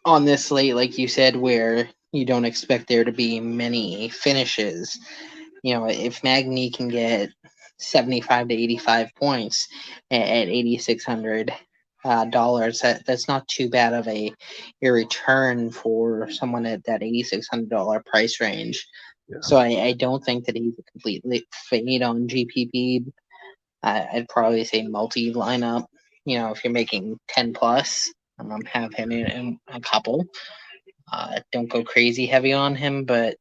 On this slate, like you said, where you don't expect there to be many finishes, if Magny can get 75 to 85 points at 8,600 dollars, that's not too bad of a return for someone at that $8,600 price range. Yeah. So I don't think that he's a complete fade on GPP. I'd probably say multi lineup. If you're making 10 plus, have him in a couple. Don't go crazy heavy on him, but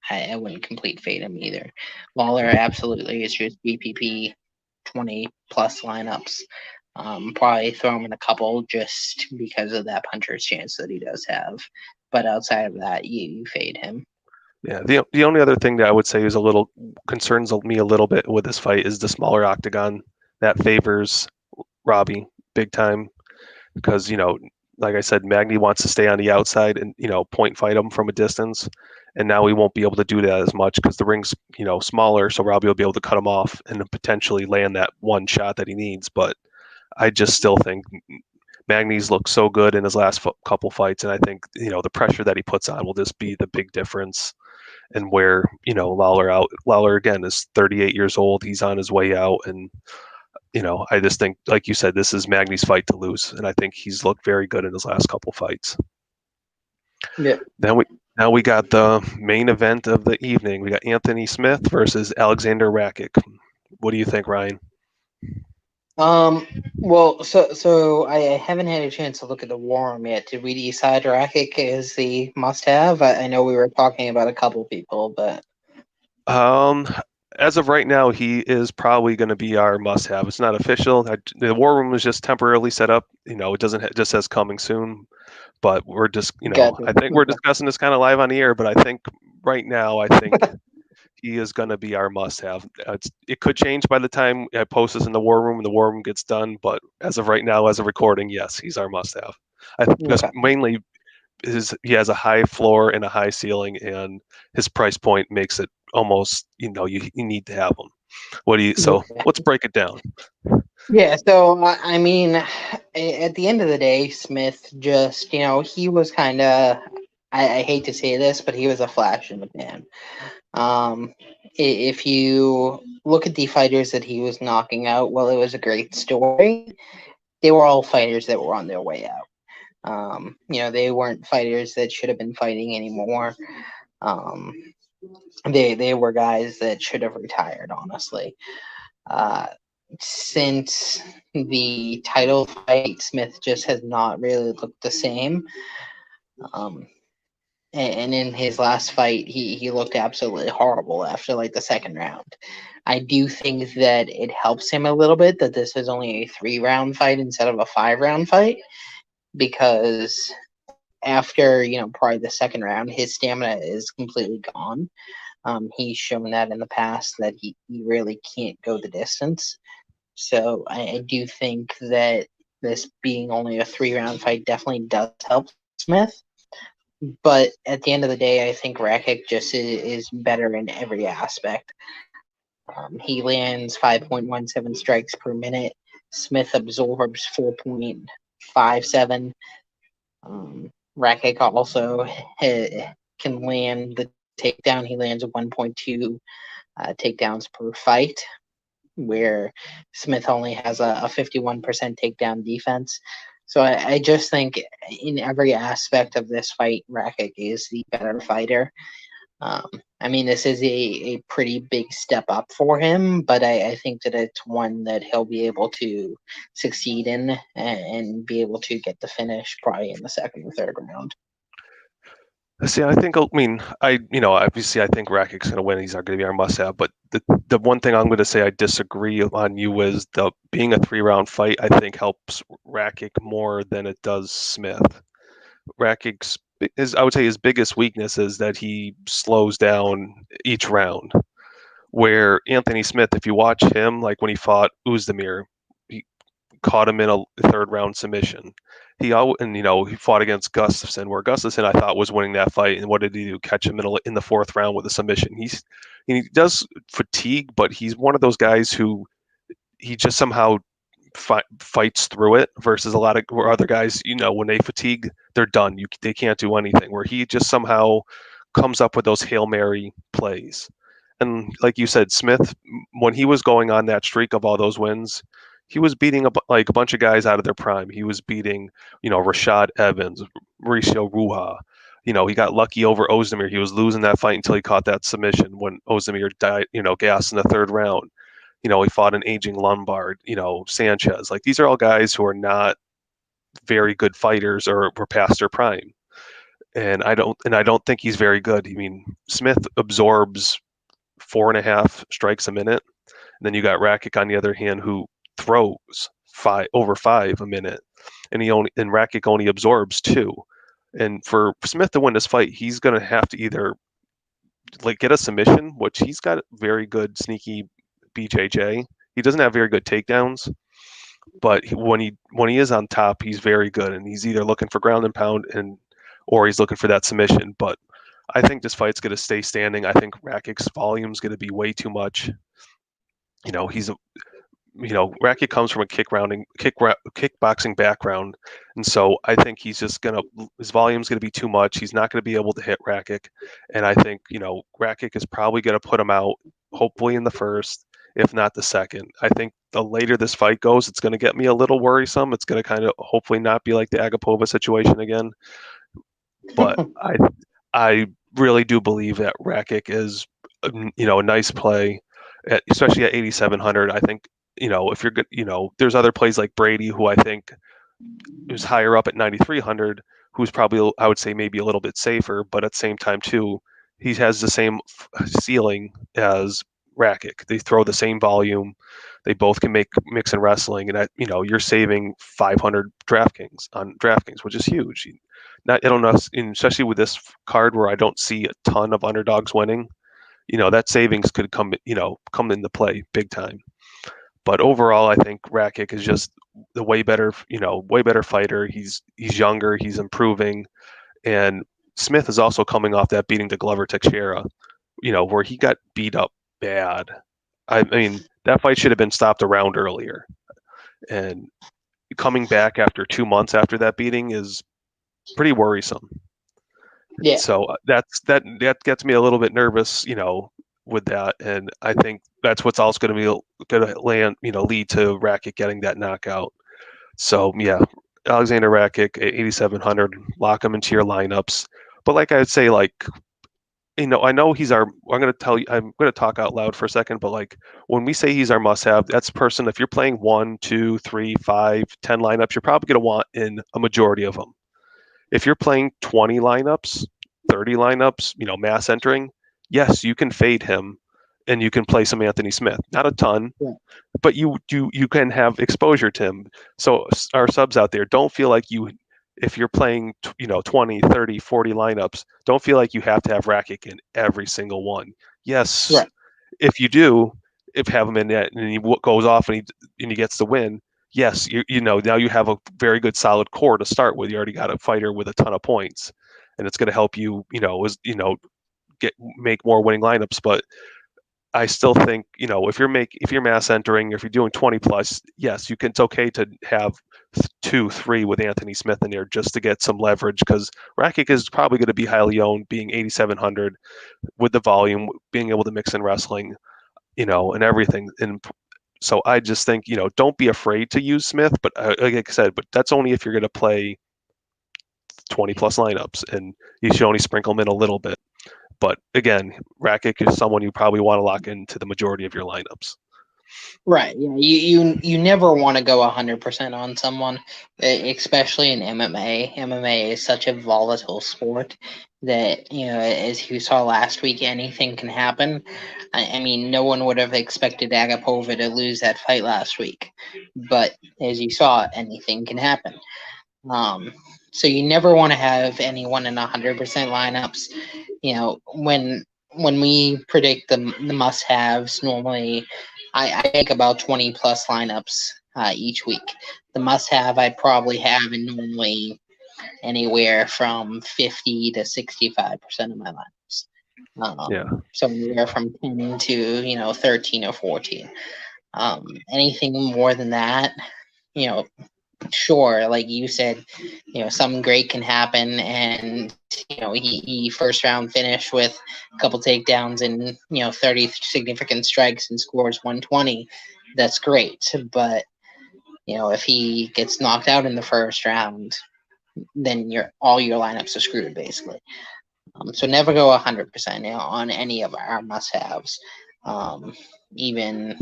I wouldn't complete fade him either. Lawler absolutely is just GPP 20 plus lineups. Probably throw him in a couple just because of that puncher's chance that he does have. But outside of that, you fade him. Yeah, the only other thing that I would say is concerns me a little bit with this fight is the smaller octagon that favors Robbie big time because like I said, Magny wants to stay on the outside and point fight him from a distance, and now he won't be able to do that as much because the ring's smaller, so Robbie will be able to cut him off and potentially land that one shot that he needs. But I just still think Magny's looked so good in his last couple fights, and I think the pressure that he puts on will just be the big difference. And where Lawler again is 38 years old, he's on his way out, and I just think, like you said, this is Magny's fight to lose, and I think he's looked very good in his last couple fights. Yeah. Now we got the main event of the evening. We got Anthony Smith versus Alexander Rakic. What do you think, Ryan? Well, so I haven't had a chance to look at the war room yet. Did we decide Rakic is the must-have? I know we were talking about a couple people, but Um, as of right now, he is probably going to be our must-have. It's not official. The war room was just temporarily set up. It doesn't it just says coming soon. But we're just, gotcha. I think we're discussing this kind of live on the air. But I think right now, I think he is going to be our must-have. It could change by the time I post this in the war room and the war room gets done. But as of right now, as of recording, yes, he's our must-have. I think because Okay. mainly he has a high floor and a high ceiling, and his price point makes it almost you need to have him. So Okay. let's break it down. Yeah, so I mean, at the end of the day, Smith just, he was kind of, I hate to say this, but he was a flash in the pan. If you look at the fighters that he was knocking out, well, it was a great story. They were all fighters that were on their way out. They weren't fighters that should have been fighting anymore. Um, they were guys that should have retired, honestly. Uh, since the title fight, Smith just has not really looked the same. Um, and in his last fight, he looked absolutely horrible after like the second round. I do think that it helps him a little bit that this is only a 3-round fight instead of a 5-round fight, because after probably the second round, his stamina is completely gone. He's shown that in the past that he really can't go the distance. So I do think that this being only a 3-round fight definitely does help Smith. But at the end of the day, I think Rakic just is better in every aspect. He lands 5.17 strikes per minute. Smith absorbs 4.57. Rakic also can land the takedown. He lands 1.2 takedowns per fight, where Smith only has a 51% takedown defense. So I just think in every aspect of this fight, Rakic is the better fighter. I mean, this is a pretty big step up for him, but I think that it's one that he'll be able to succeed in and be able to get the finish probably in the second or third round. See, obviously, I think Rakic's going to win. He's not going to be our must-have. But the one thing I'm going to say I disagree on you is the being a 3-round fight. I think helps Rakic more than it does Smith. Rakic's I would say his biggest weakness is that he slows down each round. Where Anthony Smith, if you watch him, like when he fought Uzdemir, he caught him in a third-round submission. He fought against Gustafsson, where Gustafsson I thought was winning that fight, and what did he do? Catch him in the fourth round with a submission. He does fatigue, but he's one of those guys who he just somehow fights through it. Versus a lot of where other guys, when they fatigue, they're done. They can't do anything. Where he just somehow comes up with those Hail Mary plays. And like you said, Smith, when he was going on that streak of all those wins, he was beating a bunch of guys out of their prime. He was beating, Rashad Evans, Mauricio Ruha. He got lucky over Ozdemir. He was losing that fight until he caught that submission when Ozdemir died, gas in the third round. He fought an aging Lombard, Sanchez. Like these are all guys who are not very good fighters or were past their prime. And I don't think he's very good. I mean, Smith absorbs 4.5 strikes a minute. And then you got Rakic on the other hand who throws over 5 a minute, and Rakic only absorbs 2. And for Smith to win this fight, he's going to have to either like get a submission, which he's got very good sneaky BJJ. He doesn't have very good takedowns, but when he is on top, he's very good, and he's either looking for ground and pound or he's looking for that submission. But I think this fight's going to stay standing. I think Rakic's volume's going to be way too much. He's Rakic comes from a kickboxing background, and so I think his volume's gonna be too much. He's not gonna be able to hit Rakic, and I think Rakic is probably gonna put him out, hopefully in the first, if not the second. I think the later this fight goes, it's gonna get me a little worrisome. It's gonna kind of hopefully not be like the Agapova situation again, but I really do believe that Rakic is a nice play, especially at 8,700. I think if you're good, there's other plays like Brady, who I think is higher up at 9,300, who's probably, I would say, maybe a little bit safer, but at the same time too, he has the same ceiling as Rakic. They throw the same volume. They both can make mix and wrestling, and you're saving 500 DraftKings, which is huge. Not, I don't know, especially with this card where I don't see a ton of underdogs winning. That savings could come into play big time. But overall, I think Rakic is just the way better fighter. He's younger, he's improving, and Smith is also coming off that beating to Glover Teixeira, where he got beat up bad. I mean, that fight should have been stopped a round earlier. And coming back after 2 months after that beating is pretty worrisome. Yeah. So that gets me a little bit nervous, with that, and I think that's what's also going to lead to Rakic getting that knockout. So yeah, Alexander Rakic at 8,700, lock him into your lineups. But like I would say, I know he's our. I'm going to tell you. I'm going to talk out loud for a second. But when we say he's our must-have, that's person. If you're playing 1, 2, 3, 5, 10 lineups, you're probably going to want in a majority of them. If you're playing 20 lineups, 30 lineups, mass entering, yes, you can fade him and you can play some Anthony Smith. Not a ton, Yeah. but you can have exposure to him. So our subs out there, don't feel like if you're playing 20, 30, 40 lineups, don't feel like you have to have Rakic in every single one. Yes, Right. if you do, if have him in that and he goes off and he gets the win, yes, now you have a very good solid core to start with. You already got a fighter with a ton of points, and it's going to help you, make more winning lineups. But I still think, if you're mass entering, or if you're doing 20 plus, yes, you can. It's okay to have 2, 3 with Anthony Smith in there just to get some leverage, because Rakic is probably going to be highly owned, being 8,700 with the volume, being able to mix in wrestling, and everything. And so I just think, don't be afraid to use Smith, but like I said, but that's only if you're going to play 20 plus lineups, and you should only sprinkle them in a little bit. But again, Rakic is someone you probably want to lock into the majority of your lineups. Right. Yeah. You never want to go 100% on someone, especially in MMA. MMA is such a volatile sport that, as you saw last week, anything can happen. I mean, no one would have expected Agapova to lose that fight last week, but as you saw, anything can happen. So you never want to have anyone in 100% lineups. When we predict the must-haves, normally I make about 20 plus lineups each week. The must-have I probably have in normally anywhere from 50 to 65% of my lineups. Yeah. So anywhere from 10 to 13 or 14. Anything more than that, sure, like you said, something great can happen, and he first round finish with a couple takedowns and 30 significant strikes and scores 120. That's great, but if he gets knocked out in the first round, then all your lineups are screwed basically. So never go 100% on any of our must-haves. Even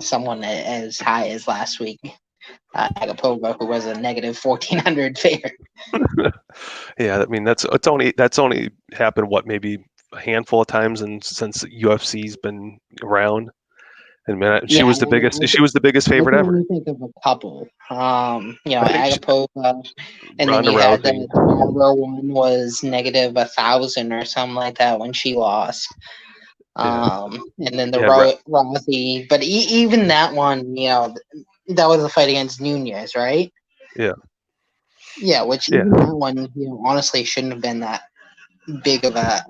someone as high as last week, Agapova, who was a negative 1,400 favorite. Yeah, I mean that's only happened maybe a handful of times, and since UFC's been around, and man, she Yeah, was the biggest. She was the biggest I favorite can ever. only think of a couple. I think Agapova, and then Ronda you had Rousey. the Barbara one was negative 1,000 or something like that when she lost. Yeah, And then the you had Rousey, but even that one, that was a fight against Nunez, right? yeah, Yeah, which yeah, even that one, honestly shouldn't have been that big of a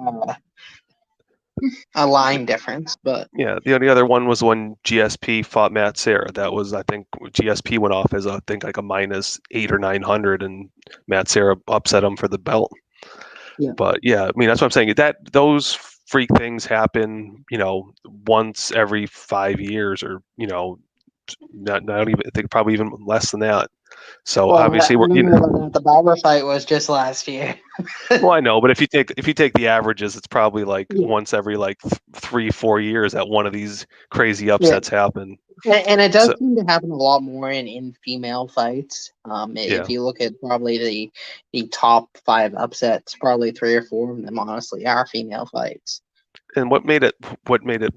line difference, but Yeah, the only other one was when GSP fought Matt Serra. That was, I think, GSP went off as I think like a minus 800 or 900, and Matt Serra upset him for the belt. yeah. But yeah, I mean that's what I'm saying. That those freak things happen, once every 5 years, or not even. I think probably even less than that. So Well, obviously I we're, don't know about that. The Barber fight was just last year. well, I know, but if you take the averages, it's probably like Yeah, once every like 3-4 years that one of these crazy yeah. upsets happen. And it does So seem to happen a lot more in female fights. yeah. If you look at probably the top five upsets, probably three or four of them honestly are female fights. And what made it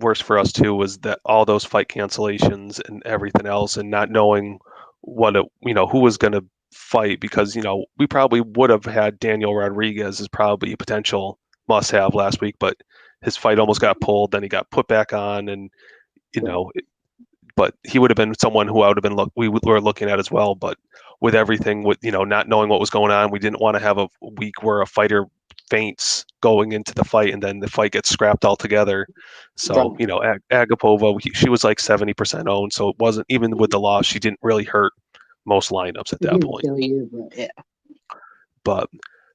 worse for us too was that all those fight cancellations and everything else, and not knowing who was going to fight, because we probably would have had Daniel Rodriguez as probably a potential must-have last week, but his fight almost got pulled, then he got put back on, and you Yeah. know but he would have been someone who I would have been we were looking at as well. But with everything, with not knowing what was going on, we didn't want to have a week where a fighter faints going into the fight and then the fight gets scrapped altogether. So Right. Agapova, she was like 70% owned, so it wasn't, even with the loss, she didn't really hurt most lineups at It that didn't point. kill you, but yeah. But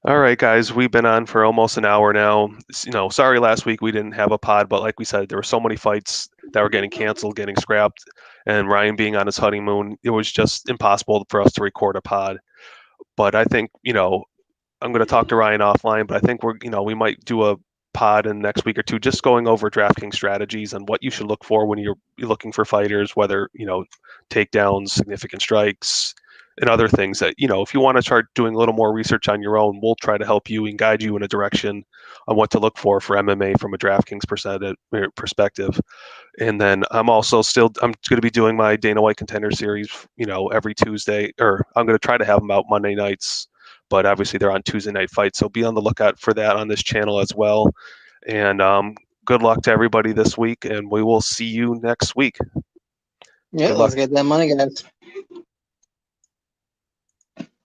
all right, guys, we've been on for almost an hour now. Sorry last week we didn't have a pod, but like we said, there were so many fights that were getting canceled, getting scrapped, and Ryan being on his honeymoon, it was just impossible for us to record a pod. But I think, I'm going to talk to Ryan offline, but I think we might do a pod in the next week or two, just going over DraftKings strategies and what you should look for when you're looking for fighters, whether, takedowns, significant strikes, and other things that, if you want to start doing a little more research on your own, we'll try to help you and guide you in a direction on what to look for MMA from a DraftKings perspective. And then I'm going to be doing my Dana White Contender Series, every Tuesday, or I'm going to try to have them out Monday nights, but obviously they're on Tuesday night fights. So be on the lookout for that on this channel as well. And good luck to everybody this week, and we will see you next week. Yeah, Good let's luck. get that money, guys.